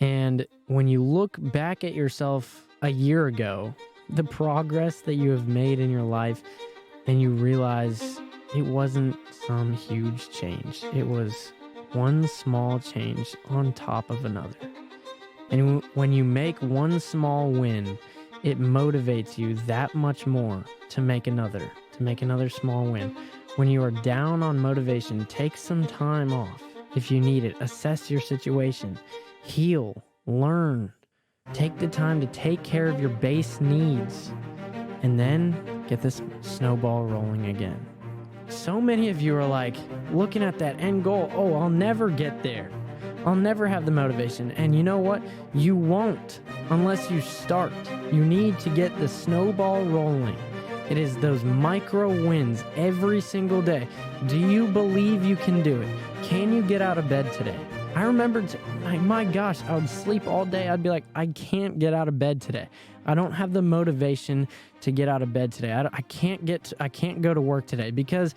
And when you look back at yourself a year ago, the progress that you have made in your life, and you realize it wasn't some huge change. It was one small change on top of another. And when you make one small win, it motivates you that much more to make another small win. When you are down on motivation, take some time off if you need it. Assess your situation, heal, learn. Take the time to take care of your base needs, and then get this snowball rolling again. So many of you are like looking at that end goal. Oh, I'll never get there. I'll never have the motivation. And you know what? You won't unless you start. You need to get the snowball rolling. It is those micro wins every single day. Do you believe you can do it? Can you get out of bed today? I remember, my gosh, I would sleep all day. I'd be like, I can't get out of bed today. I don't have the motivation to get out of bed today. I can't go to work today because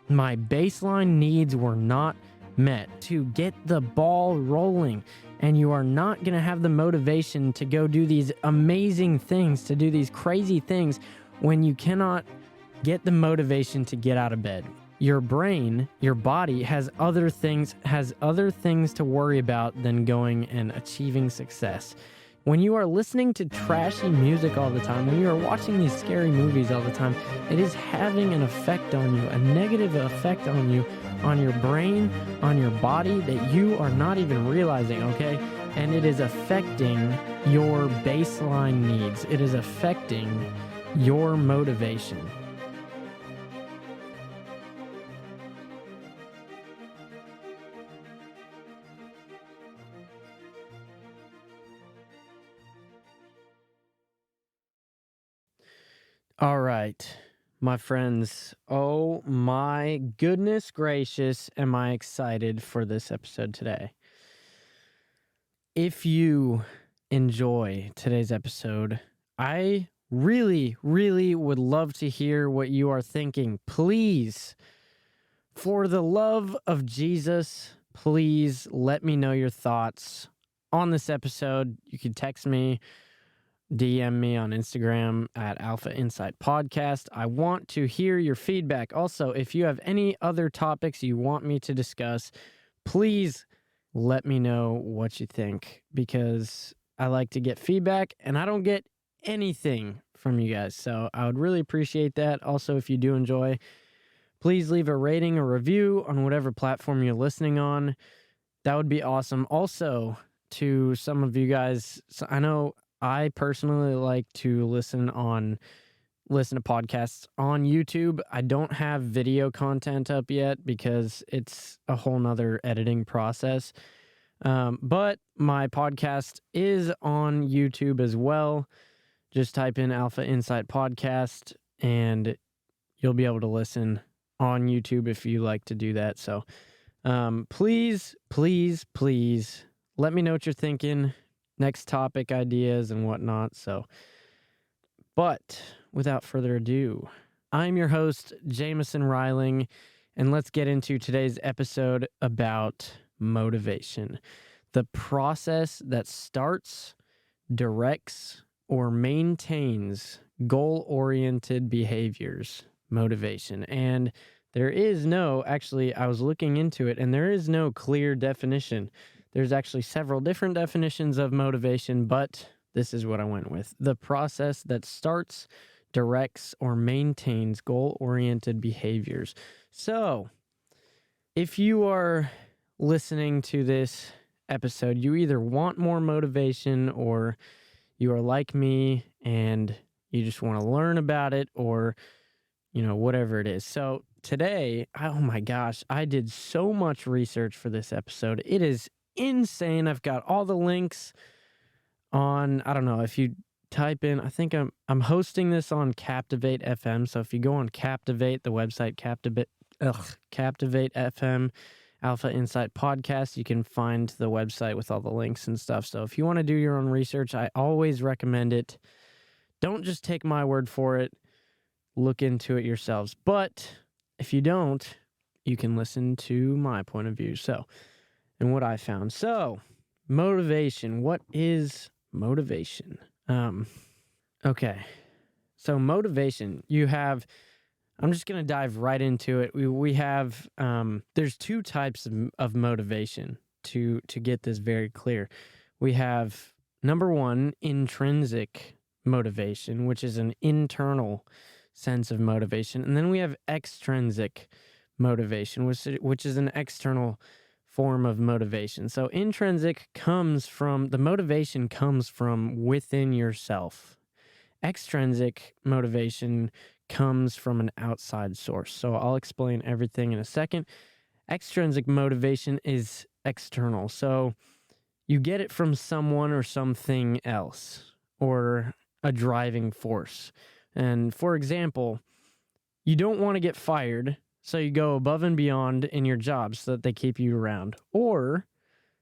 my baseline needs were not met to get the ball rolling. And you are not going to have the motivation to go do these amazing things, to do these crazy things when you cannot get the motivation to get out of bed. Your brain, your body has other things to worry about than going and achieving success. When you are listening to trashy music all the time, when you are watching these scary movies all the time, it is having an effect on you, a negative effect on you, on your brain, on your body that you are not even realizing, okay? And it is affecting your baseline needs. It is affecting your motivation. All right, my friends. Oh my goodness gracious, am I excited for this episode today. If you enjoy today's episode, I really would love to hear what you are thinking. Please, for the love of Jesus, please let me know your thoughts on this episode. You can text me, DM me on Instagram at Alpha Insight Podcast. I want to hear your feedback. Also, if you have any other topics you want me to discuss, please let me know what you think, because I like to get feedback and I don't get anything from you guys. So I would really appreciate that. Also, if you do enjoy, please leave a rating or review on whatever platform you're listening on. That would be awesome. Also, to some of you guys, I know I personally like to listen to podcasts on YouTube. I don't have video content up yet because it's a whole nother editing process. But my podcast is on YouTube as well. Just type in Alpha Insight Podcast and you'll be able to listen on YouTube if you like to do that. So please let me know what you're thinking. Next topic ideas and whatnot. But without further ado, I'm your host, Jameson Reiling, and let's get into today's episode about motivation. The process that starts, directs, or maintains goal-oriented behaviors, motivation. And I was looking into it, and there is no clear definition. There's actually several different definitions of motivation, but this is what I went with. The process that starts, directs, or maintains goal-oriented behaviors. So, if you are listening to this episode, you either want more motivation or you are like me and you just want to learn about it, or, whatever it is. So today, oh my gosh, I did so much research for this episode. It is insane. I've got all the links on, I don't know, if you type in, I think I'm hosting this on Captivate FM. So if you go on Captivate, the website Captivate FM, Alpha Insight Podcast, you can find the website with all the links and stuff. So if you want to do your own research, I always recommend it. Don't just take my word for it. Look into it yourselves. But if you don't, you can listen to my point of view. And what I found. So, Motivation. What is motivation? Okay. So motivation, I'm just going to dive right into it. We have there's two types of motivation to get this very clear. We have number one, intrinsic motivation, which is an internal sense of motivation, and then we have extrinsic motivation, which is an external form of motivation. So intrinsic the motivation comes from within yourself. Extrinsic motivation comes from an outside source. So I'll explain everything in a second. Extrinsic motivation is external. So you get it from someone or something else or a driving force. And for example, you don't want to get fired, so you go above and beyond in your job so that they keep you around. Or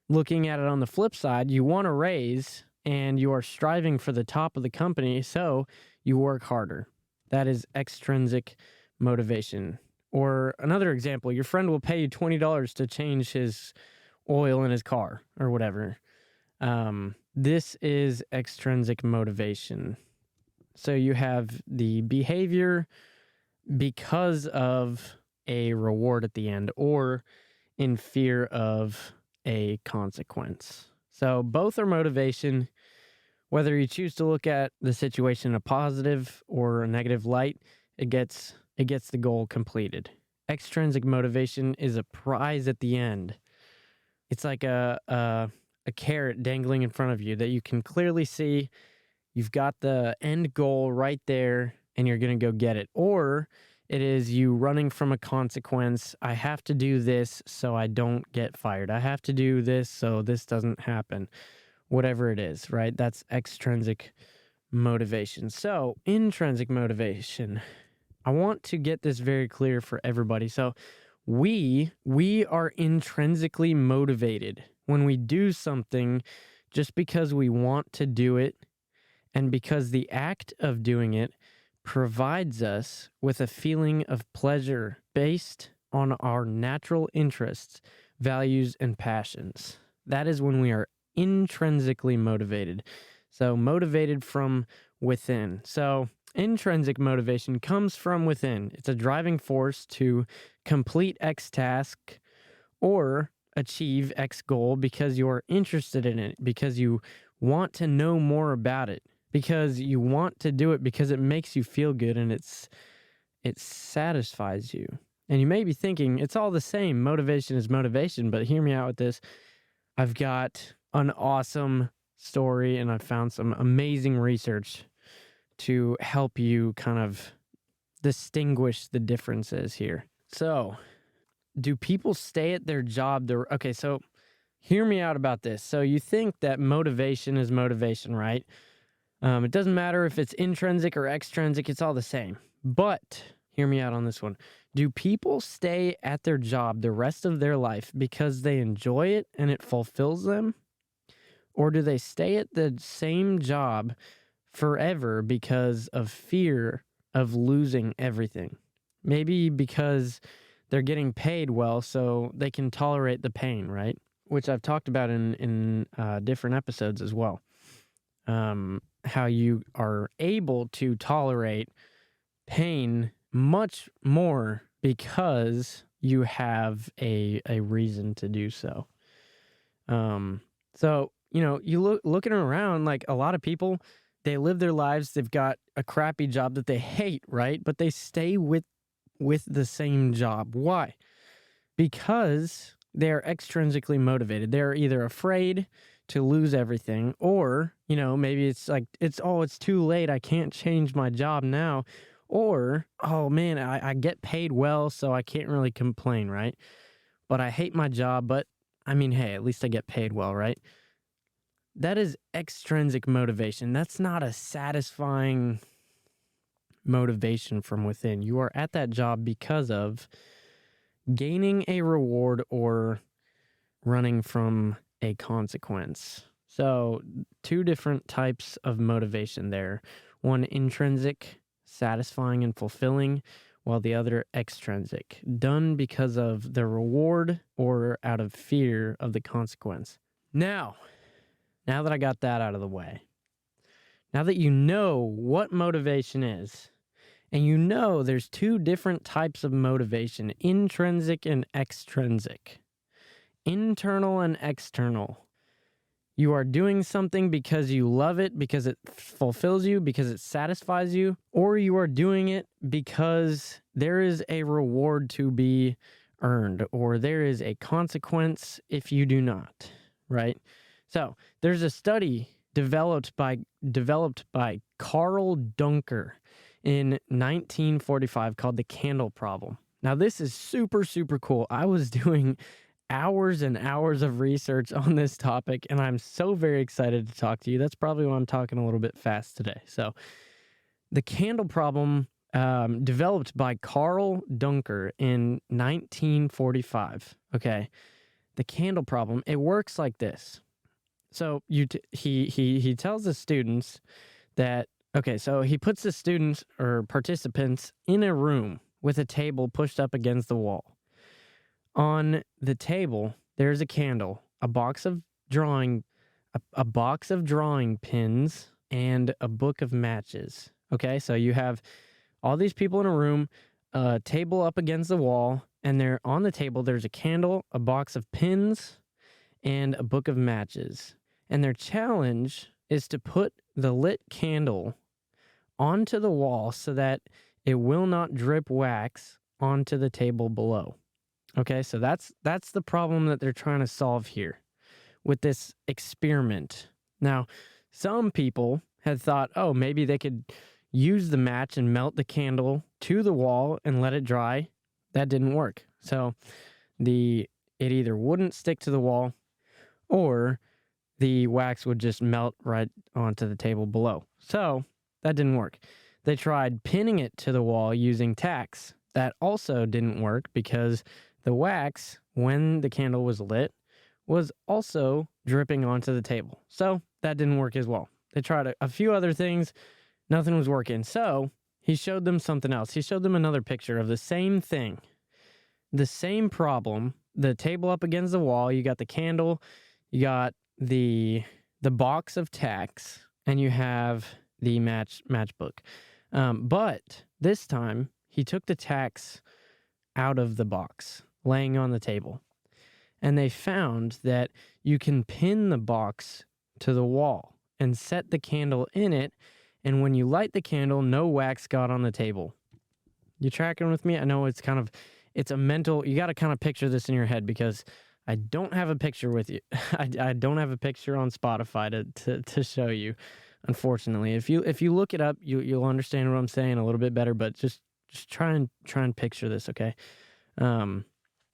looking at it on the flip side, you want a raise and you are striving for the top of the company, so you work harder. That is extrinsic motivation. Or another example, your friend will pay you $20 to change his oil in his car or whatever. This is extrinsic motivation. So you have the behavior because of a reward at the end or in fear of a consequence. So both are motivation. Whether you choose to look at the situation in a positive or a negative light, it gets the goal completed. Extrinsic motivation is a prize at the end. It's like a carrot dangling in front of you that you can clearly see. You've got the end goal right there and you're going to go get it. Or it is you running from a consequence. I have to do this so I don't get fired. I have to do this so this doesn't happen. Whatever it is, right? That's extrinsic motivation. So, intrinsic motivation. I want to get this very clear for everybody. So, we are intrinsically motivated when we do something just because we want to do it and because the act of doing it provides us with a feeling of pleasure based on our natural interests, values, and passions. That is when we are intrinsically motivated. So motivated from within. So intrinsic motivation comes from within. It's a driving force to complete X task or achieve X goal because you're interested in it, because you want to know more about it, because you want to do it because it makes you feel good and it satisfies you. And you may be thinking, it's all the same. Motivation is motivation, but hear me out with this. I've got an awesome story and I found some amazing research to help you kind of distinguish the differences here. So, do people stay at their job? Okay, so hear me out about this. So you think that motivation is motivation, right? It doesn't matter if it's intrinsic or extrinsic, it's all the same. But hear me out on this one. Do people stay at their job the rest of their life because they enjoy it and it fulfills them? Or do they stay at the same job forever because of fear of losing everything? Maybe because they're getting paid well so they can tolerate the pain, right? Which I've talked about in different episodes as well. How you are able to tolerate pain much more because you have a reason to do so. So, you looking around, like a lot of people, they live their lives, they've got a crappy job that they hate, right? But they stay with the same job. Why? Because they're extrinsically motivated. They're either afraid to lose everything, or, maybe it's like, it's too late. I can't change my job now. Or, oh man, I get paid well, so I can't really complain, right? But I hate my job, but hey, at least I get paid well, right? That is extrinsic motivation. That's not a satisfying motivation from within. You are at that job because of gaining a reward or running from a consequence. So, two different types of motivation there. One intrinsic, satisfying and fulfilling, while the other extrinsic, done because of the reward or out of fear of the consequence. Now, now that I got that out of the way, now that you know what motivation is, and you know there's two different types of motivation, intrinsic and extrinsic, internal and external. You are doing something because you love it, because it fulfills you, because it satisfies you, or you are doing it because there is a reward to be earned, or there is a consequence if you do not, right? So there's a study developed by Carl Duncker in 1945 called the candle problem. Now this is super, super cool. I was doing hours and hours of research on this topic, and I'm so very excited to talk to you. That's probably why I'm talking a little bit fast today. So the candle problem, developed by Carl Duncker in 1945. Okay, the candle problem, it works like this. So he tells the students that, okay, so he puts the students or participants in a room with a table pushed up against the wall. On the table, there's a candle, a box of drawing pins, and a book of matches. Okay, so you have all these people in a room, a table up against the wall, and there on the table there's a candle, a box of pins, and a book of matches. And their challenge is to put the lit candle onto the wall so that it will not drip wax onto the table below. Okay, so that's the problem that they're trying to solve here with this experiment. Now, some people had thought, oh, maybe they could use the match and melt the candle to the wall and let it dry. That didn't work. So it either wouldn't stick to the wall or the wax would just melt right onto the table below. So that didn't work. They tried pinning it to the wall using tacks. That also didn't work because the wax, when the candle was lit, was also dripping onto the table. So that didn't work as well. They tried a few other things. Nothing was working. So he showed them something else. He showed them another picture of the same thing. The same problem. The table up against the wall. You got the candle. You got the box of tacks. And you have the matchbook. But this time, he took the tacks out of the box, laying on the table. And they found that you can pin the box to the wall and set the candle in it. And when you light the candle, no wax got on the table. You tracking with me? I know it's a mental, you got to kind of picture this in your head because I don't have a picture with you. I don't have a picture on Spotify to show you, unfortunately. If you look it up, you'll understand what I'm saying a little bit better, but just try and picture this, okay?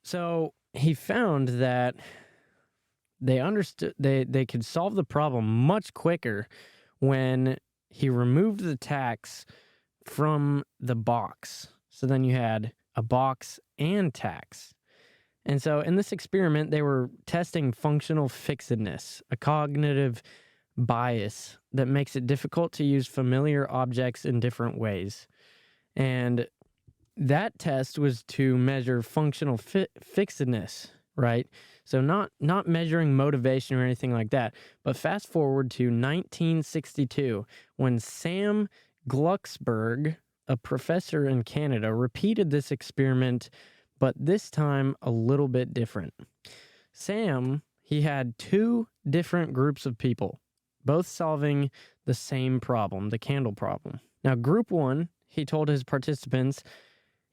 So he found that they understood they could solve the problem much quicker when he removed the tacks from the box. So then you had a box and tacks. And so in this experiment, they were testing functional fixedness, a cognitive bias that makes it difficult to use familiar objects in different ways. And that test was to measure functional fixedness, right? So not measuring motivation or anything like that. But fast forward to 1962, when Sam Glucksberg, a professor in Canada, repeated this experiment, but this time a little bit different. Sam, he had two different groups of people, both solving the same problem, the candle problem. Now, group one, he told his participants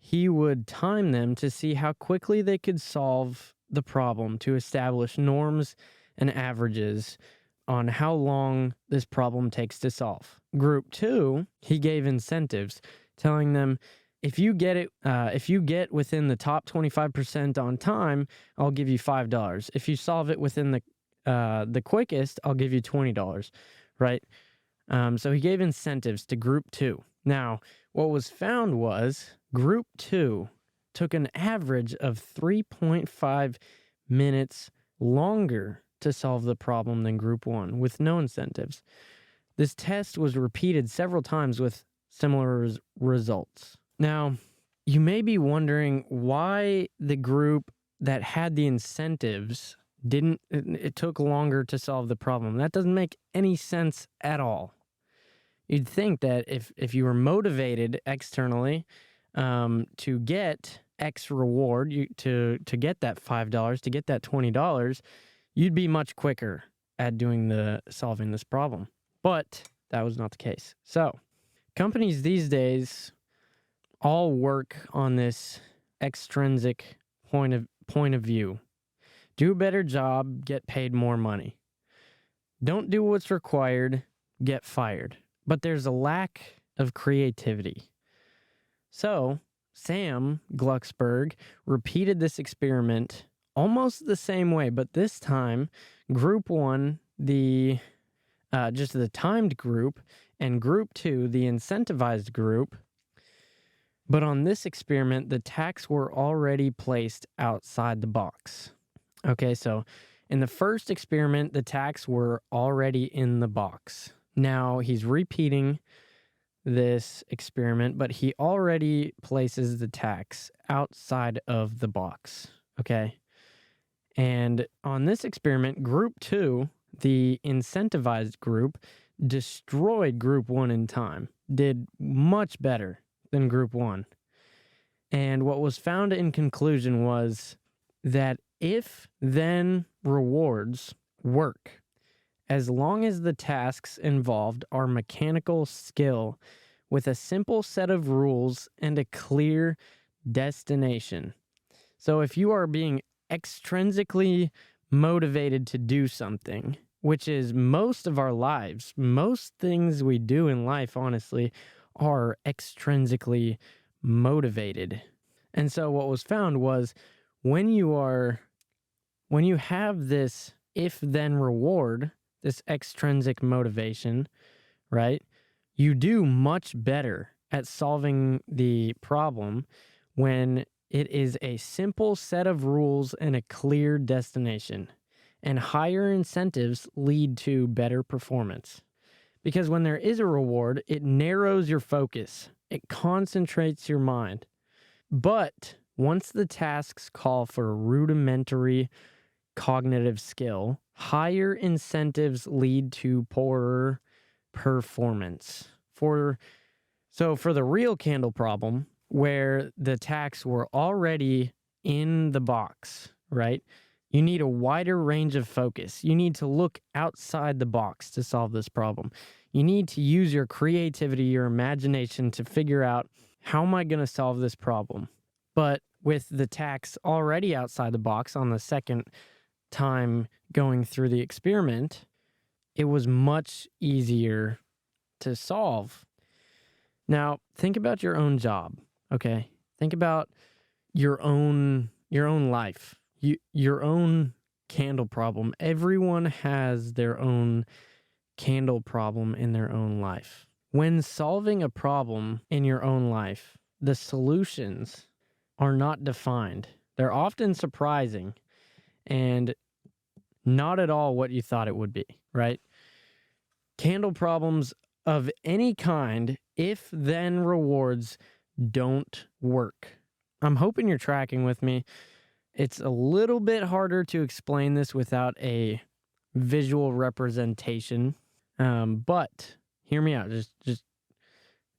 he would time them to see how quickly they could solve the problem to establish norms and averages on how long this problem takes to solve. Group two, he gave incentives, telling them, if you get within the top 25% on time, I'll give you $5. If you solve it within the quickest, I'll give you $20, right? So he gave incentives to group two. Now, what was found was group two took an average of 3.5 minutes longer to solve the problem than group one with no incentives. This test was repeated several times with similar results. Now, you may be wondering why the group that had the incentives it took longer to solve the problem. That doesn't make any sense at all. You'd think that if you were motivated externally to get X reward, to get that $5, to get that $20, you'd be much quicker at solving this problem. But that was not the case. So companies these days all work on this extrinsic point of view. Do a better job, get paid more money. Don't do what's required, get fired. But there's a lack of creativity. So Sam Glucksberg repeated this experiment almost the same way, but this time group 1, just the timed group, and group 2, the incentivized group. But on this experiment, the tasks were already placed outside the box. Okay, so in the first experiment, the tasks were already in the box. Now he's repeating this experiment, but he already places the tasks outside of the box. Okay. And on this experiment, group 2, the incentivized group, destroyed group 1 in time, did much better than group 1. And what was found in conclusion was that if then rewards work, as long as the tasks involved are mechanical skill with a simple set of rules and a clear destination. So if you are being extrinsically motivated to do something, which is most of our lives, most things we do in life, honestly, are extrinsically motivated. And so what was found was when you have this if-then reward, this extrinsic motivation, right? You do much better at solving the problem when it is a simple set of rules and a clear destination. And higher incentives lead to better performance. Because when there is a reward, it narrows your focus. It concentrates your mind. But once the tasks call for rudimentary cognitive skill, higher incentives lead to poorer performance. For the real candle problem, where the tasks were already in the box, right? You need a wider range of focus. You need to look outside the box to solve this problem. You need to use your creativity, your imagination to figure out, how am I going to solve this problem? But with the tasks already outside the box on the second time going through the experiment, it was much easier to solve. Now, think about your own job, okay? Think about your own life, your own candle problem. Everyone has their own candle problem in their own life. When solving a problem in your own life, the solutions are not defined. They're often surprising and not at all what you thought it would be, right? Candle problems of any kind, if then rewards, don't work. I'm hoping you're tracking with me. It's a little bit harder to explain this without a visual representation, but hear me out. Just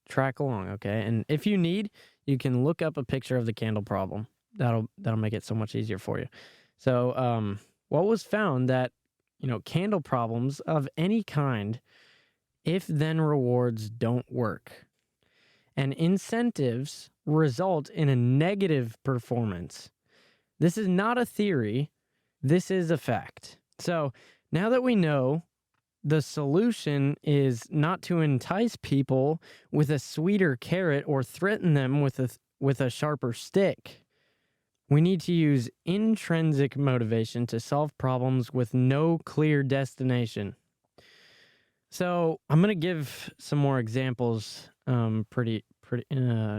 track along, okay? And if you need, you can look up a picture of the candle problem. That'll make it so much easier for you. So, what was found that, candle problems of any kind, if then rewards don't work. And incentives result in a negative performance. This is not a theory. This is a fact. So now that we know the solution is not to entice people with a sweeter carrot or threaten them with a sharper stick, we need to use intrinsic motivation to solve problems with no clear destination. So I'm going to give some more examples pretty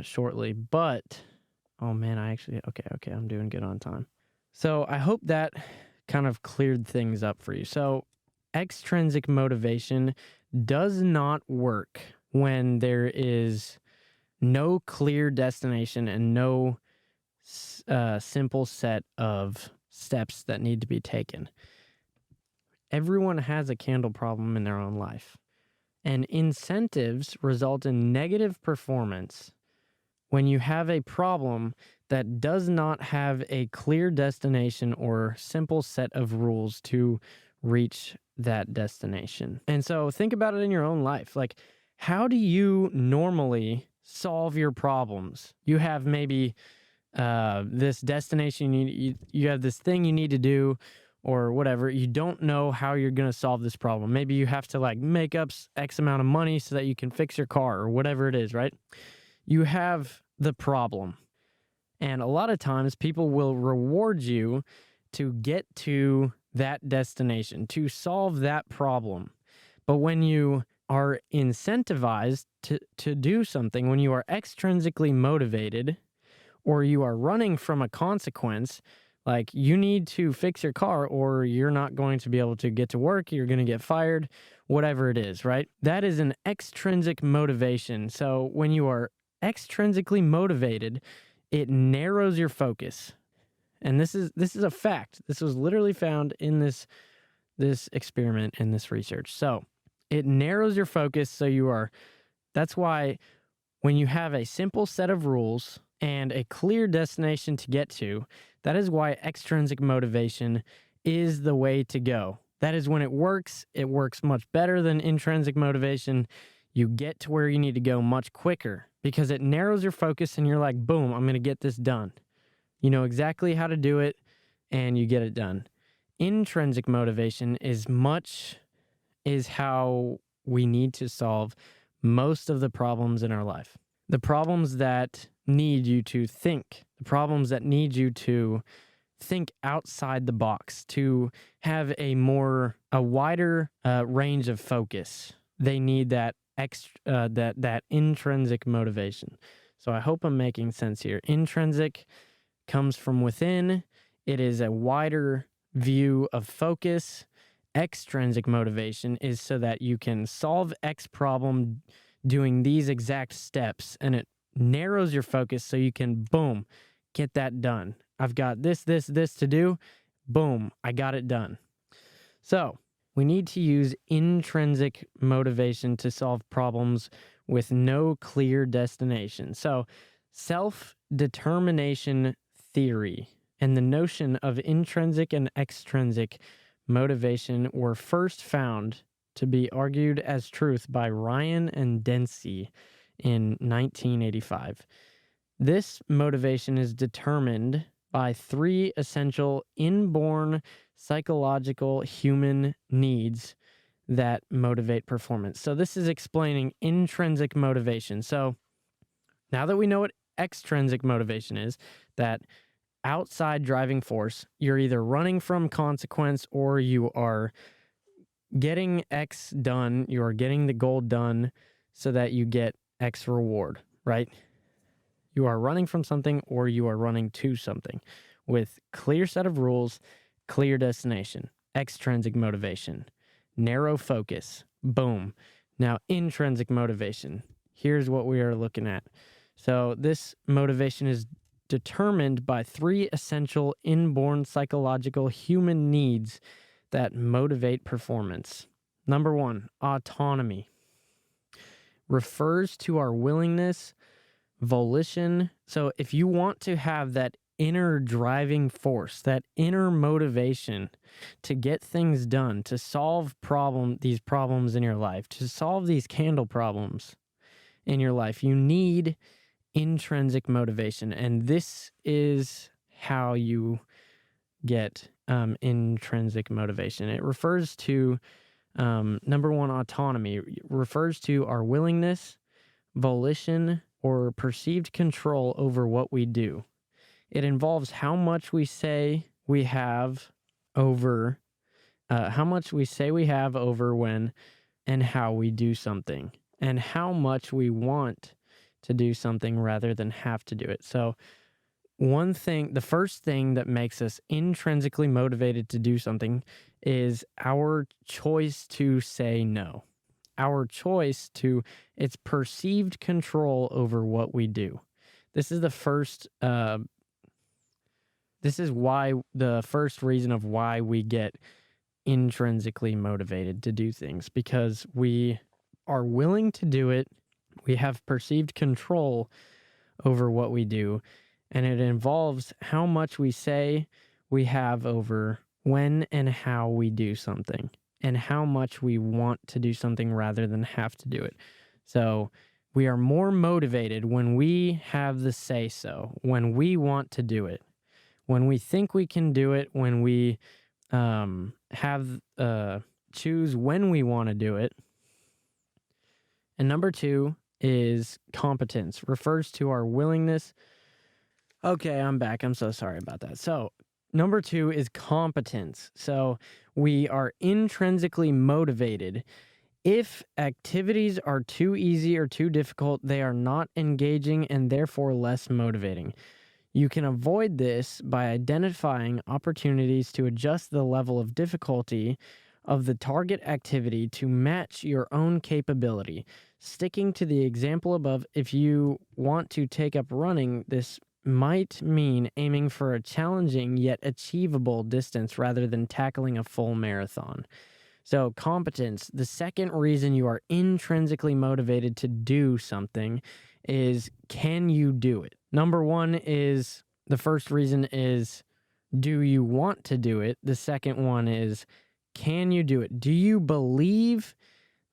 shortly, but oh man, okay, I'm doing good on time. So I hope that kind of cleared things up for you. So extrinsic motivation does not work when there is no clear destination and no simple set of steps that need to be taken. Everyone has a candle problem in their own life, and incentives result in negative performance when you have a problem that does not have a clear destination or simple set of rules to reach that destination. And so think about it in your own life. Like, how do you normally solve your problems? You have maybe this destination, you have this thing you need to do or whatever. You don't know how you're going to solve this problem. Maybe you have to like make up X amount of money so that you can fix your car or whatever it is, right? You have the problem. And a lot of times people will reward you to get to that destination, to solve that problem. But when you are incentivized to do something, when you are extrinsically motivated, or you are running from a consequence, like you need to fix your car or you're not going to be able to get to work, you're going to get fired, whatever it is, right? That is an extrinsic motivation. So when you are extrinsically motivated, it narrows your focus. And this is a fact. This was literally found in this experiment, in this research. So it narrows your focus. So that's why when you have a simple set of rules and a clear destination to get to, that is why extrinsic motivation is the way to go. That is when it works much better than intrinsic motivation. You get to where you need to go much quicker because it narrows your focus and you're like, boom, I'm going to get this done. You know exactly how to do it and you get it done. Intrinsic motivation is how we need to solve most of the problems in our life. The problems that need you to think, the problems that need you to think outside the box, to have a wider range of focus. They need that that intrinsic motivation. So I hope I'm making sense here. Intrinsic comes from within. It is a wider view of focus. Extrinsic motivation is so that you can solve X problem doing these exact steps, and it narrows your focus so you can, boom, get that done. I've got this to do. Boom, I got it done. So we need to use intrinsic motivation to solve problems with no clear destination. So self-determination theory and the notion of intrinsic and extrinsic motivation were first found to be argued as truth by Ryan and Dempsey in 1985. This motivation is determined by three essential inborn psychological human needs that motivate performance. So this is explaining intrinsic motivation. So now that we know what extrinsic motivation is, that outside driving force, you're either running from consequence or you are getting X done, you are getting the goal done so that you get X reward, right? You are running from something or you are running to something with clear set of rules, clear destination, extrinsic motivation, narrow focus, boom. Now, intrinsic motivation, here's what we are looking at. So this motivation is determined by three essential inborn psychological human needs that motivate performance. Number one, autonomy. Refers to our willingness, volition. So if you want to have that inner driving force, that inner motivation to get things done, to solve these problems in your life, to solve these candle problems in your life, you need intrinsic motivation. And this is how you get intrinsic motivation. It refers to, number one, autonomy. It refers to our willingness, volition, or perceived control over what we do. It involves how much we say we have over, when and how we do something, and how much we want to do something rather than have to do it. So the first thing that makes us intrinsically motivated to do something is our choice to say no. It's perceived control over what we do. This is the first This is why the first reason of why we get intrinsically motivated to do things, because we are willing to do it. We have perceived control over what we do, and it involves how much we say we have over when and how we do something, and how much we want to do something rather than have to do it. So we are more motivated when we have the say so, when we want to do it, when we think we can do it, when we choose when we want to do it. And number 2 is competence, refers to our willingness. Okay, I'm back. I'm so sorry about that. So number 2 is competence. So we are intrinsically motivated. If activities are too easy or too difficult, they are not engaging and therefore less motivating. You can avoid this by identifying opportunities to adjust the level of difficulty of the target activity to match your own capability. Sticking to the example above, if you want to take up running, this might mean aiming for a challenging yet achievable distance rather than tackling a full marathon. So, competence, the second reason you are intrinsically motivated to do something is, can you do it? Number 1 is, the first reason is, do you want to do it? The second one is, can you do it? Do you believe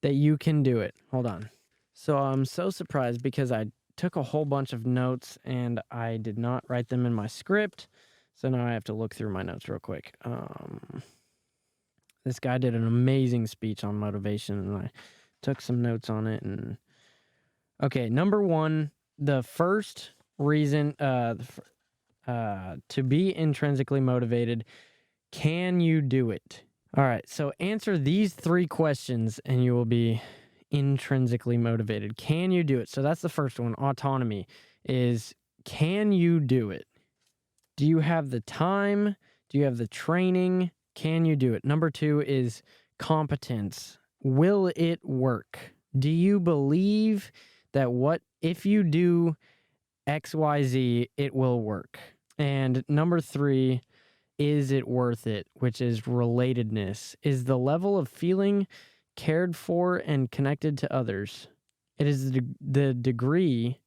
that you can do it? Hold on. So I'm so surprised because I took a whole bunch of notes and I did not write them in my script. So now I have to look through my notes real quick. This guy did an amazing speech on motivation and I took some notes on it. And okay, number 1, the first reason to be intrinsically motivated, can you do it? All right, so answer these 3 questions and you will be intrinsically motivated. Can you do it? So that's the first one. Autonomy is, can you do it? Do you have the time? Do you have the training? Can you do it? Number 2 is competence. Will it work? Do you believe that if you do XYZ, it will work? And number 3, is it worth it? Which is relatedness. Is the level of feeling cared for and connected to others? It is the degree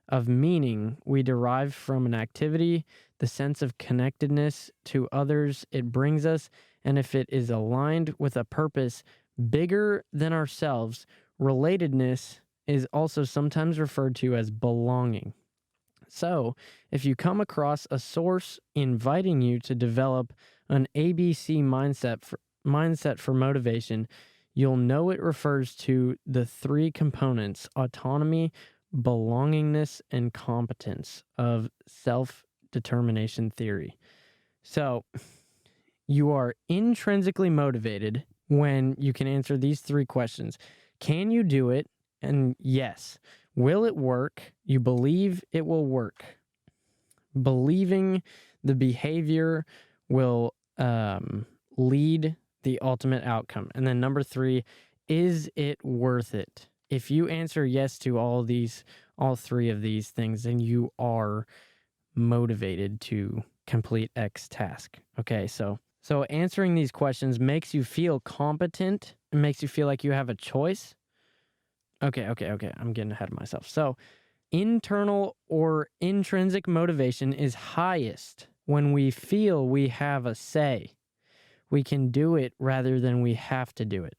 of meaning we derive from an activity, the sense of connectedness to others it brings us, and if it is aligned with a purpose bigger than ourselves. Relatedness is also sometimes referred to as belonging. So, if you come across a source inviting you to develop an ABC mindset for motivation, you'll know it refers to the 3 components: autonomy, belongingness, and competence of self-determination theory. So, you are intrinsically motivated when you can answer these 3 questions. Can you do it? And yes. Will it work? You believe it will work. Believing the behavior will lead the ultimate outcome. And then number 3, is it worth it? If you answer yes to all 3 of these things, then you are motivated to complete X task. Okay, so answering these questions makes you feel competent. It makes you feel like you have a choice. Okay. I'm getting ahead of myself. So, internal or intrinsic motivation is highest when we feel we have a say. We can do it rather than we have to do it.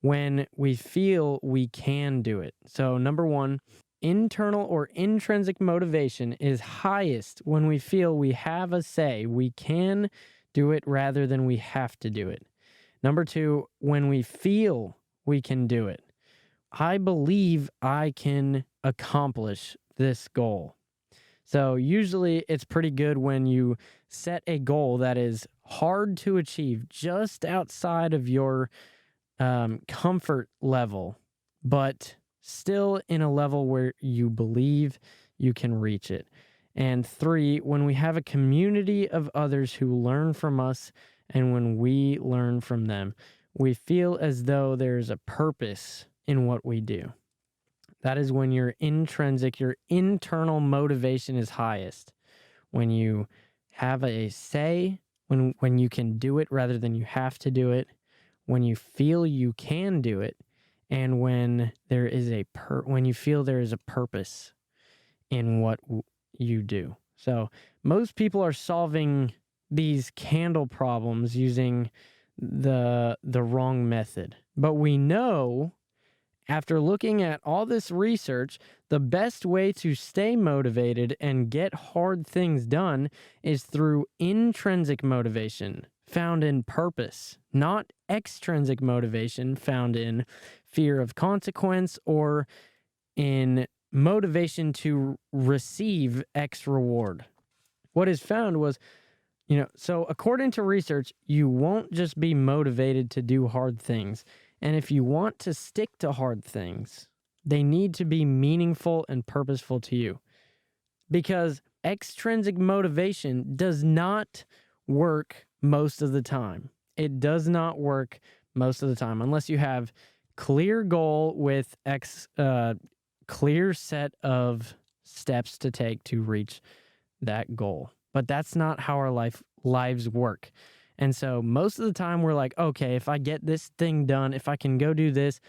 When we feel we can do it. So, number 1, internal or intrinsic motivation is highest when we feel we have a say. We can do it rather than we have to do it. Number 2, when we feel we can do it. I believe I can accomplish this goal. So usually it's pretty good when you set a goal that is hard to achieve, just outside of your comfort level, but still in a level where you believe you can reach it. And 3, when we have a community of others who learn from us and when we learn from them, we feel as though there's a purpose in what we do. That is when your intrinsic, your internal motivation is highest. When you have a say, when you can do it rather than you have to do it, when you feel you can do it, and when there is when you feel there is a purpose in what you do. So most people are solving these candle problems using the wrong method. But we know, after looking at all this research, the best way to stay motivated and get hard things done is through intrinsic motivation found in purpose, not extrinsic motivation found in fear of consequence or in motivation to receive X reward. What is found was, so according to research, you won't just be motivated to do hard things. And if you want to stick to hard things, they need to be meaningful and purposeful to you. Because extrinsic motivation does not work most of the time. It does not work most of the time unless you have clear goal with clear set of steps to take to reach that goal. But that's not how our lives work. And so most of the time we're like, okay, if I get this thing done, if I can go do this,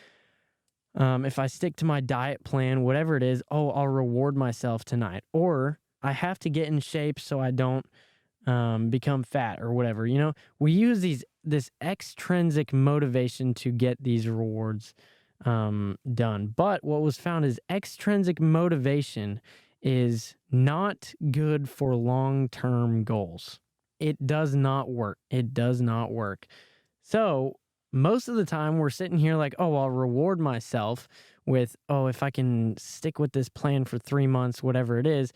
if I stick to my diet plan, whatever it is, I'll reward myself tonight. Or I have to get in shape so I don't become fat or whatever. We use this extrinsic motivation to get these rewards done. But what was found is extrinsic motivation is not good for long-term goals. It does not work. It does not work. So most of the time we're sitting here like, I'll reward myself with, if I can stick with this plan for 3 months, whatever it is,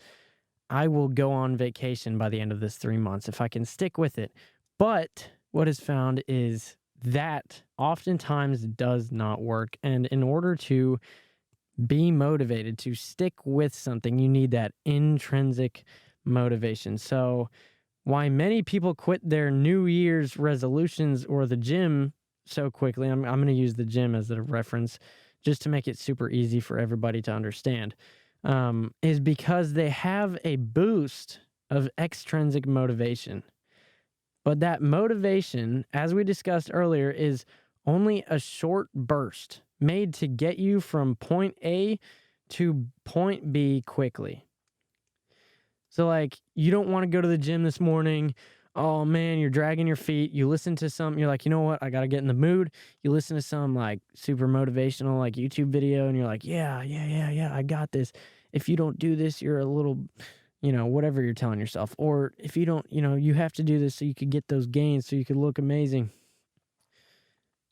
I will go on vacation by the end of this 3 months if I can stick with it. But what is found is that oftentimes does not work. And in order to be motivated to stick with something, you need that intrinsic motivation. So why many people quit their New Year's resolutions or the gym so quickly, I'm going to use the gym as a reference just to make it super easy for everybody to understand, is because they have a boost of extrinsic motivation. But that motivation, as we discussed earlier, is only a short burst made to get you from point A to point B quickly. So you don't want to go to the gym this morning. Oh man, you're dragging your feet. You listen to some, you're like, you know what? I got to get in the mood. You listen to some super motivational YouTube video and you're like, yeah, I got this. If you don't do this, you're a little, whatever you're telling yourself. Or if you don't, you have to do this so you could get those gains, so you could look amazing.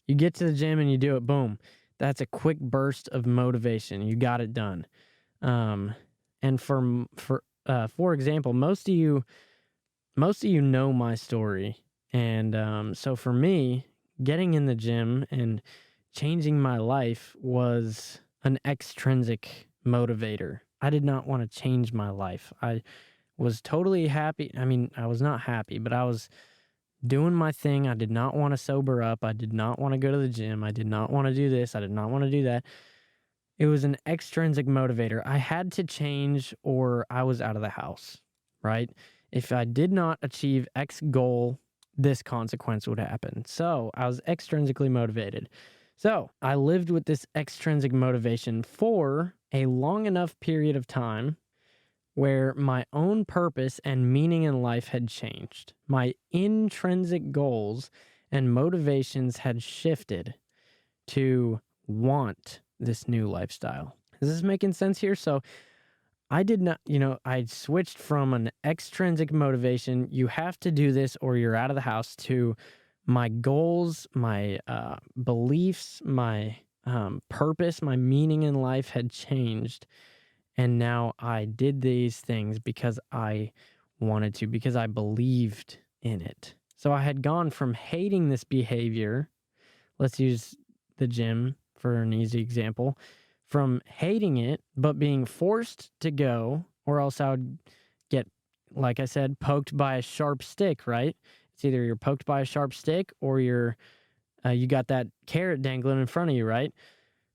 You get to the gym and you do it, boom. That's a quick burst of motivation. You got it done. And for example, most of you know my story. And so for me, getting in the gym and changing my life was an extrinsic motivator. I did not want to change my life. I was totally happy. I mean, I was not happy, but I was doing my thing. I did not want to sober up. I did not want to go to the gym. I did not want to do this. I did not want to do that. It was an extrinsic motivator. I had to change or I was out of the house, right? If I did not achieve X goal, this consequence would happen. So I was extrinsically motivated. So I lived with this extrinsic motivation for a long enough period of time where my own purpose and meaning in life had changed. My intrinsic goals and motivations had shifted to want this new lifestyle. Is this making sense here? So I did not, I switched from an extrinsic motivation, you have to do this or you're out of the house, to my goals, my beliefs, my purpose, my meaning in life had changed. And now I did these things because I wanted to, because I believed in it. So I had gone from hating this behavior, let's use the gym for an easy example, from hating it, but being forced to go, or else I would get, like I said, poked by a sharp stick, right? It's either you're poked by a sharp stick or you got that carrot dangling in front of you, right?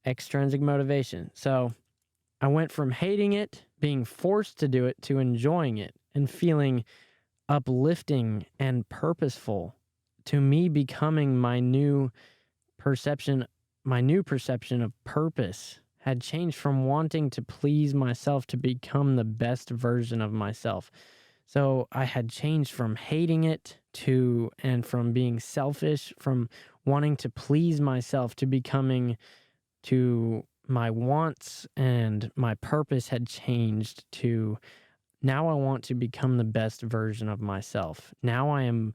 Extrinsic motivation. So I went from hating it, being forced to do it, to enjoying it and feeling uplifting and purposeful to me becoming my new perception of purpose had changed from wanting to please myself to become the best version of myself. So I had changed from hating it and from being selfish, from wanting to please myself to my wants, and my purpose had changed to now I want to become the best version of myself. Now I am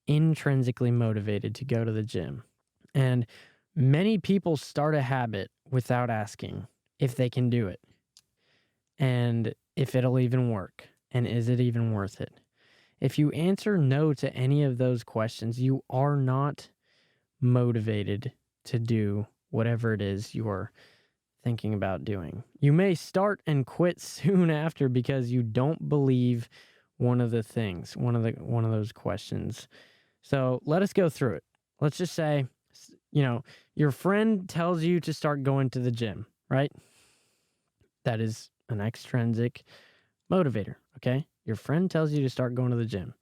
intrinsically motivated to go to the gym. And many people start a habit without asking if they can do it and if it'll even work and is it even worth it. If you answer no to any of those questions, you are not motivated to do whatever it is you're thinking about doing. You may start and quit soon after because you don't believe one of those questions. So let us go through it. Let's just say, your friend tells you to start going to the gym, right? That is an extrinsic motivator, okay? Your friend tells you to start going to the gym.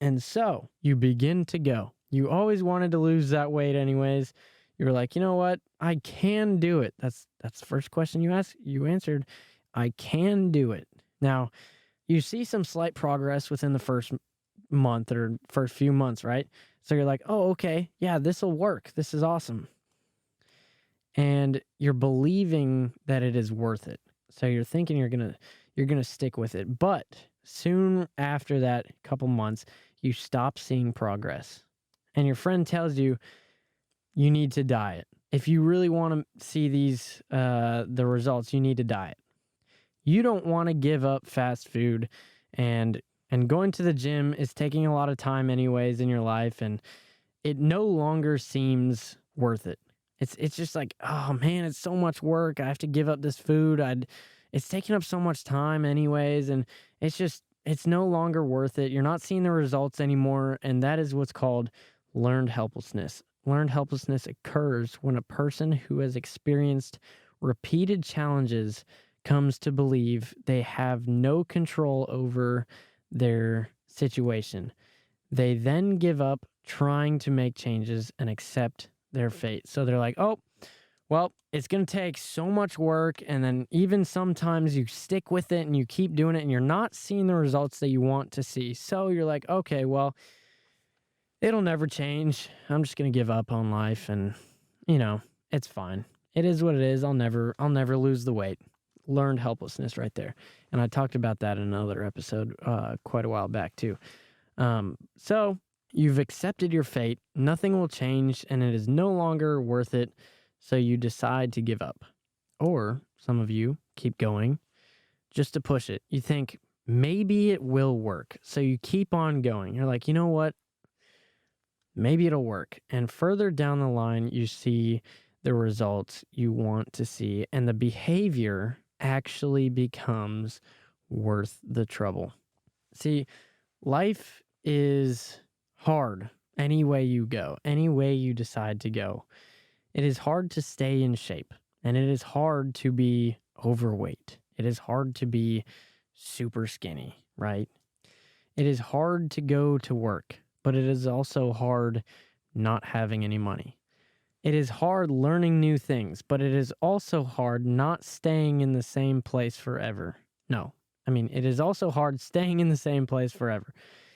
And so you begin to go. You always wanted to lose that weight anyways. You were like, you know what? I can do it. That's the first question you asked. You answered, I can do it. Now, you see some slight progress within the first month or first few months, right? So you're like, oh, okay, yeah, this will work. This is awesome. And you're believing that it is worth it. So you're thinking you're gonna stick with it. But soon after that couple months, you stop seeing progress. And your friend tells you you need to diet. If you really want to see the results, you need to diet. You don't want to give up fast food, and going to the gym is taking a lot of time anyways in your life, and it no longer seems worth it. It's just like, oh man, it's so much work. I have to give up this food. It's taking up so much time anyways, and it's no longer worth it. You're not seeing the results anymore, and that is what's called learned helplessness. Learned helplessness occurs when a person who has experienced repeated challenges comes to believe they have no control over their situation. They then give up trying to make changes and accept their fate. So they're like, oh, well, it's going to take so much work. And then even sometimes you stick with it and you keep doing it and you're not seeing the results that you want to see. So you're like, okay, well, it'll never change. I'm just going to give up on life, and it's fine. It is what it is. I'll never lose the weight. Learned helplessness right there. And I talked about that in another episode quite a while back too. So you've accepted your fate. Nothing will change, and it is no longer worth it. So you decide to give up. Or some of you keep going just to push it. You think maybe it will work. So you keep on going. You're like, you know what? Maybe it'll work. And further down the line, you see the results you want to see, and the behavior actually becomes worth the trouble. See, life is hard any way you go, any way you decide to go. It is hard to stay in shape, and it is hard to be overweight. It is hard to be super skinny, right? It is hard to go to work, but it is also hard not having any money. It is hard learning new things, but it is also hard not staying in the same place forever. It is also hard staying in the same place forever.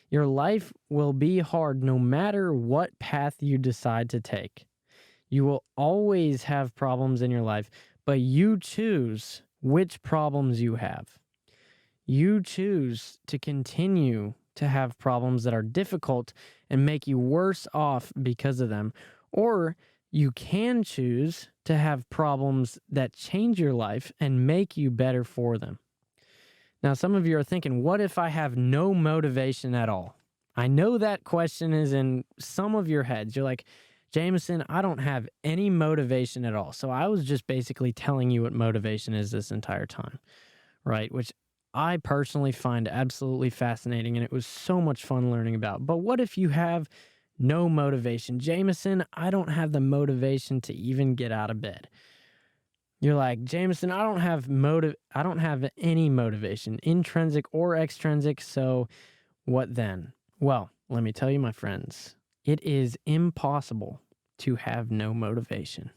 Your life will be hard no matter what path you decide to take. You will always have problems in your life, but you choose which problems you have. You choose to continue to have problems that are difficult and make you worse off because of them, or you can choose to have problems that change your life and make you better for them. Now, some of you are thinking, what if I have no motivation at all? I know that question is in some of your heads. You're like, Jameson, I don't have any motivation at all. So I was just basically telling you what motivation is this entire time, right? Which I personally find absolutely fascinating, and it was so much fun learning about. But what if you have no motivation? Jameson, I don't have the motivation to even get out of bed. You're like, Jameson, I don't have any motivation, intrinsic or extrinsic. So What then? Well, let me tell you, my friends, it is impossible to have no motivation.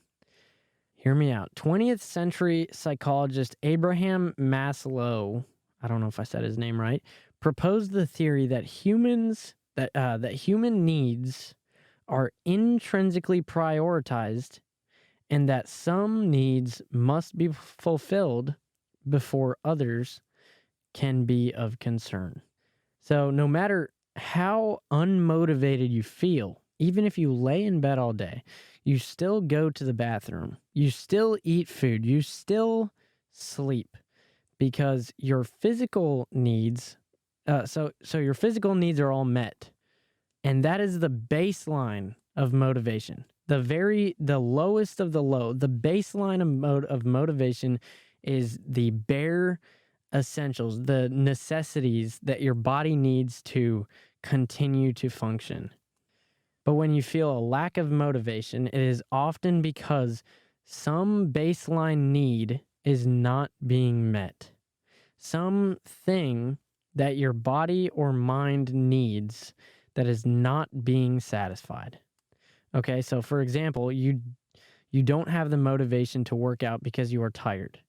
Hear me out. 20th century psychologist Abraham Maslow, I don't know if I said his name right, proposed the theory that human needs are intrinsically prioritized and that some needs must be fulfilled before others can be of concern. So no matter how unmotivated you feel, even if you lay in bed all day, you still go to the bathroom, you still eat food, you still sleep because your physical needs, so your physical needs are all met. And that is the baseline of motivation. The lowest of the low, the baseline of motivation is the bare essentials, the necessities that your body needs to continue to function. But when you feel a lack of motivation, it is often because some baseline need is not being met. Something that your body or mind needs that is not being satisfied. Okay, so for example, you don't have the motivation to work out because you are tired.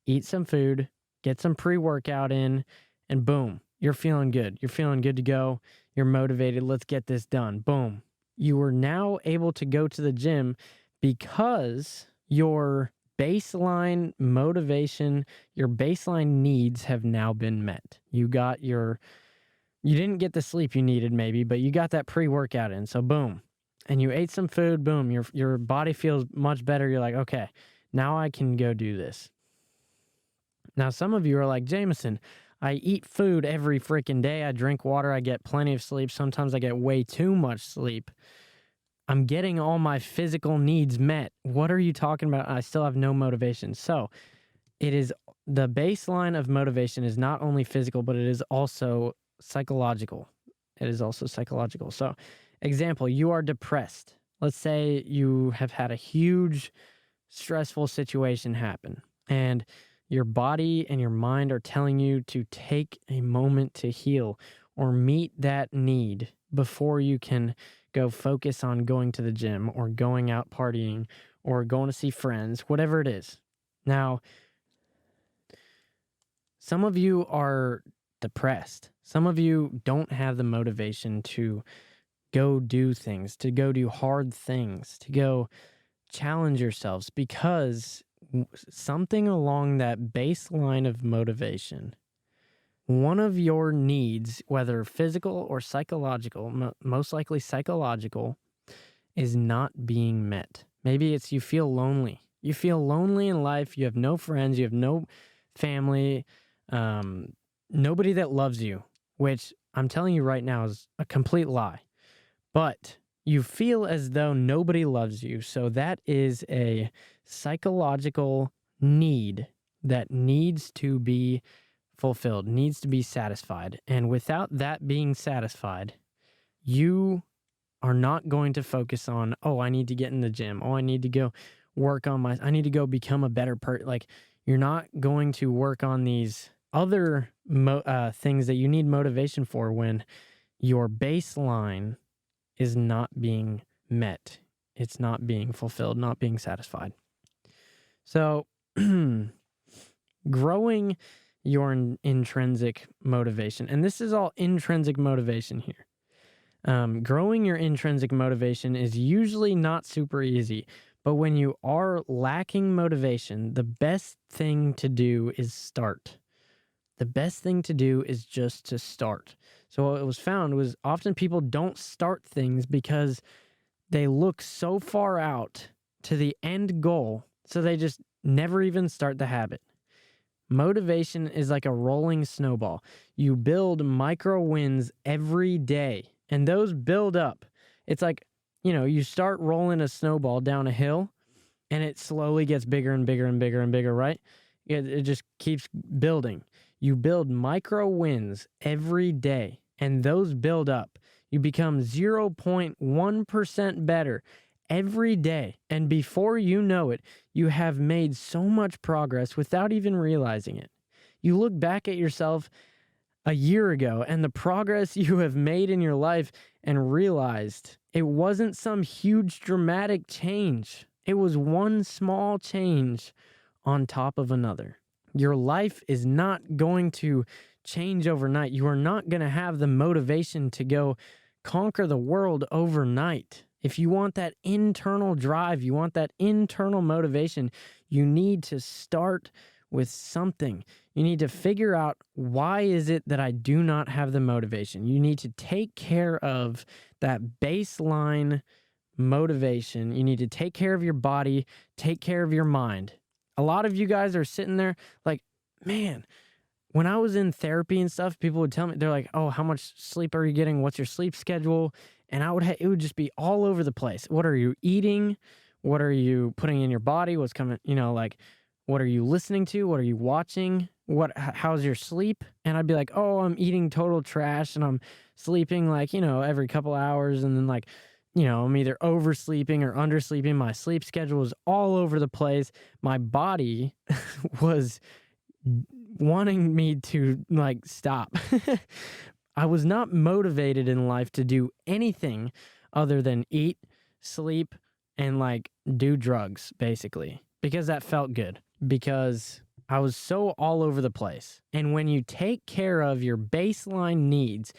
Eat some food, get some pre-workout in, and boom, you're feeling good. You're feeling good to go. You're motivated. Let's get this done. Boom. You are now able to go to the gym because your baseline motivation, your baseline needs have now been met. You didn't get the sleep you needed maybe, but you got that pre-workout in. So boom. And you ate some food, boom, your body feels much better. You're like, okay, now I can go do this. Now, some of you are like, Jameson, I eat food every freaking day. I drink water. I get plenty of sleep. Sometimes I get way too much sleep. I'm getting all my physical needs met. What are you talking about? I still have no motivation. So it is the baseline of motivation is not only physical, but it is also psychological. So, example, you are depressed. Let's say you have had a huge stressful situation happen and your body and your mind are telling you to take a moment to heal or meet that need before you can go focus on going to the gym or going out partying or going to see friends, whatever it is. Now, some of you are depressed. Some of you don't have the motivation to go do things, to go do hard things, to go challenge yourselves because something along that baseline of motivation, one of your needs, whether physical or psychological, most likely psychological, is not being met. Maybe it's you feel lonely. You feel lonely in life. You have no friends. You have no family. Nobody that loves you, which I'm telling you right now is a complete lie. But you feel as though nobody loves you. So that is a psychological need that needs to be fulfilled, needs to be satisfied. And without that being satisfied, you are not going to focus on, oh, I need to get in the gym. Oh, I need to go work on I need to go become a better person. Like, you're not going to work on these other things that you need motivation for when your baseline is not being met. It's not being fulfilled, not being satisfied. So growing your intrinsic motivation, and this is all intrinsic motivation here. Growing your intrinsic motivation is usually not super easy, but when you are lacking motivation, the best thing to do is start. The best thing to do is just to start. So what was found was often people don't start things because they look so far out to the end goal, so they just never even start the habit. Motivation is like a rolling snowball. You build micro wins every day, and those build up. It's like, you start rolling a snowball down a hill, and it slowly gets bigger and bigger and bigger and bigger, right? It just keeps building. You build micro wins every day, and those build up. You become 0.1% better every day. And before you know it, you have made so much progress without even realizing it. You look back at yourself a year ago and the progress you have made in your life and realized it wasn't some huge dramatic change. It was one small change on top of another. Your life is not going to change overnight. You are not going to have the motivation to go conquer the world overnight. If you want that internal drive, you want that internal motivation, you need to start with something. You need to figure out, why is it that I do not have the motivation? You need to take care of that baseline motivation. You need to take care of your body, take care of your mind. A lot of you guys are sitting there like, man, when I was in therapy and stuff, people would tell me, they're like, oh, how much sleep are you getting? What's your sleep schedule? And it would just be all over the place. What are you eating? What are you putting in your body? What's coming, like, what are you listening to? What are you watching? How's your sleep? And I'd be like, oh, I'm eating total trash and I'm sleeping like, every couple hours. And then like, I'm either oversleeping or undersleeping. My sleep schedule was all over the place. My body was wanting me to like stop. I was not motivated in life to do anything other than eat, sleep, and like do drugs, basically, because that felt good, because I was so all over the place. And when you take care of your baseline needs,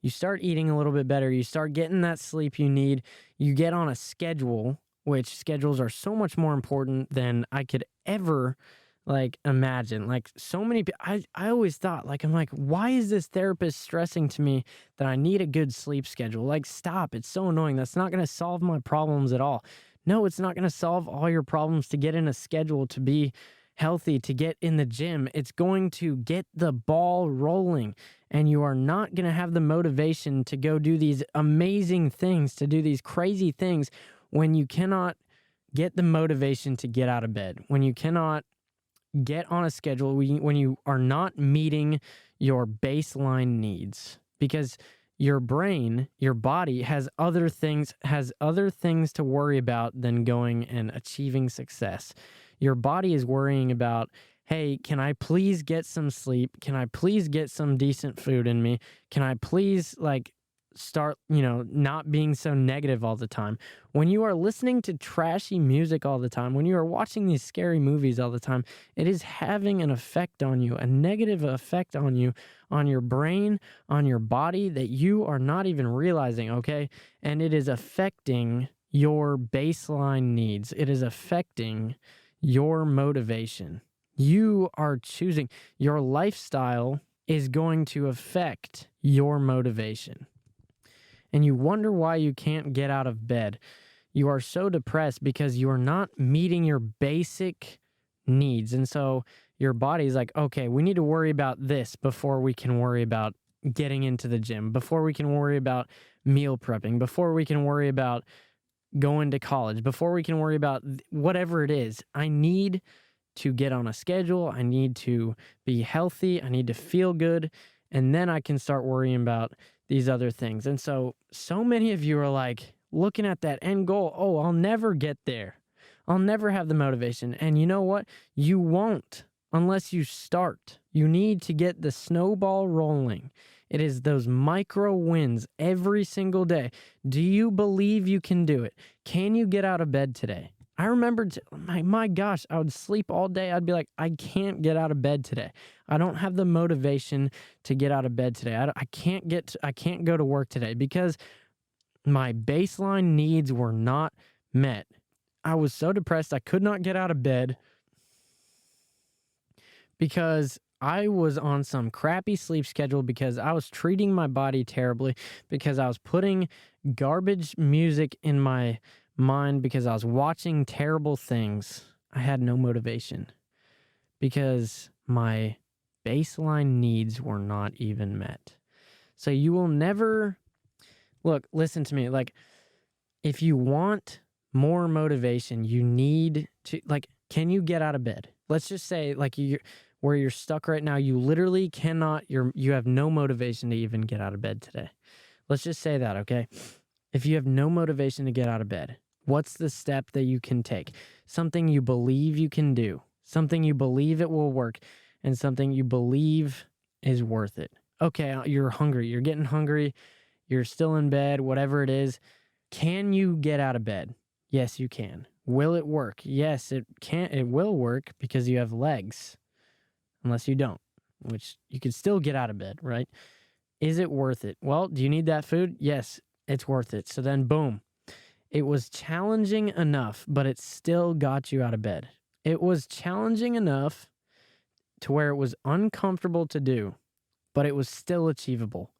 you start eating a little bit better, you start getting that sleep you need, you get on a schedule, which schedules are so much more important than I could ever like imagine. Like so many people, I always thought, like, I'm like, why is this therapist stressing to me that I need a good sleep schedule? Like, stop. It's so annoying. That's not going to solve my problems at all. No, it's not going to solve all your problems to get in a schedule, to be healthy, to get in the gym. It's going to get the ball rolling, and you are not going to have the motivation to go do these amazing things, to do these crazy things, when you cannot get the motivation to get out of bed, when you cannot get on a schedule, when you are not meeting your baseline needs, because your brain, your body has other things to worry about than going and achieving success. Your body is worrying about, hey, can I please get some sleep? Can I please get some decent food in me? Can I please start, not being so negative all the time? When you are listening to trashy music all the time, when you are watching these scary movies all the time, it is having an effect on you, a negative effect on you, on your brain, on your body, that you are not even realizing, okay? And it is affecting your baseline needs. It is affecting your motivation. You are choosing. Your lifestyle is going to affect your motivation. And you wonder why you can't get out of bed. You are so depressed because you are not meeting your basic needs. And so your body's like, okay, we need to worry about this before we can worry about getting into the gym, before we can worry about meal prepping, before we can worry about going to college, before we can worry about whatever it is. I need to get on a schedule. I need to be healthy. I need to feel good. And then I can start worrying about these other things. And so many of you are like looking at that end goal. Oh, I'll never get there. I'll never have the motivation. And you know what? You won't unless you start. You need to get the snowball rolling. It is those micro wins every single day. Do you believe you can do it? Can you get out of bed today? I remember, my gosh, I would sleep all day. I'd be like, I can't get out of bed today. I don't have the motivation to get out of bed today. I can't go to work today because my baseline needs were not met. I was so depressed. I could not get out of bed because I was on some crappy sleep schedule, because I was treating my body terribly, because I was putting garbage music in my mind, because I was watching terrible things. I had no motivation because my baseline needs were not even met. So you will never, listen to me. Like, if you want more motivation, you need to, can you get out of bed? Let's just say, where you're stuck right now, you literally cannot, you have no motivation to even get out of bed today. Let's just say that, okay? If you have no motivation to get out of bed, what's the step that you can take? Something you believe you can do, something you believe it will work, and something you believe is worth it. Okay, you're hungry. You're getting hungry. You're still in bed, whatever it is. Can you get out of bed? Yes, you can. Will it work? Yes, it can. It will work because you have legs, unless you don't, which you could still get out of bed, right? Is it worth it? Well, do you need that food? Yes, it's worth it. So then, boom. It was challenging enough, but it still got you out of bed. It was challenging enough to where it was uncomfortable to do, but it was still achievable.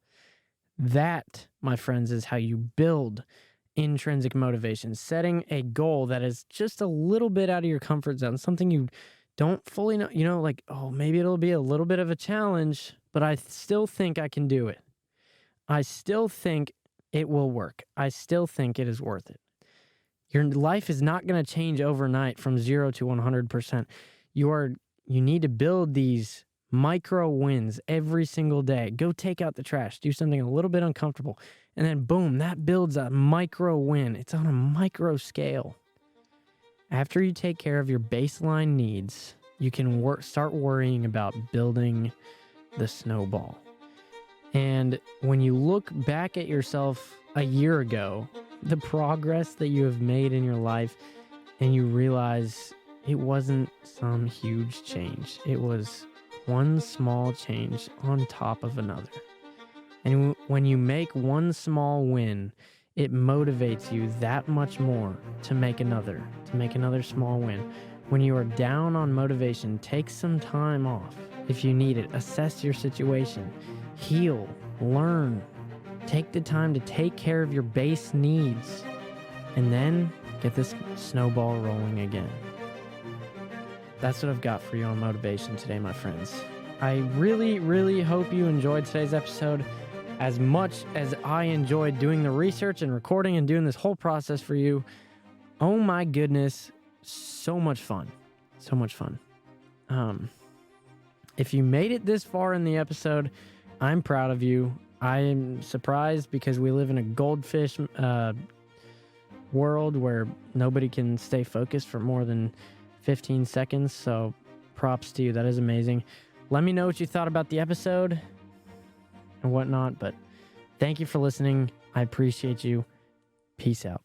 That, my friends, is how you build intrinsic motivation. Setting a goal that is just a little bit out of your comfort zone, something you don't fully know, like, oh, maybe it'll be a little bit of a challenge, but I still think I can do it. I still think it will work. I still think it is worth it. Your life is not going to change overnight from 0 to 100%. You need to build these micro wins every single day. Go take out the trash, do something a little bit uncomfortable, and then boom, that builds a micro win. It's on a micro scale. After you take care of your baseline needs, you can start worrying about building the snowball. And when you look back at yourself a year ago, the progress that you have made in your life, and you realize it wasn't some huge change. It was one small change on top of another. And when you make one small win, it motivates you that much more to make another small win. When you are down on motivation, take some time off if you need it. Assess your situation, heal, learn. Take the time to take care of your base needs, and then get this snowball rolling again. That's what I've got for you on motivation today, my friends. I really, really hope you enjoyed today's episode as much as I enjoyed doing the research and recording and doing this whole process for you. Oh my goodness, so much fun. So much fun. If you made it this far in the episode, I'm proud of you. I am surprised because we live in a goldfish world where nobody can stay focused for more than 15 seconds. So props to you. That is amazing. Let me know what you thought about the episode and whatnot. But thank you for listening. I appreciate you. Peace out.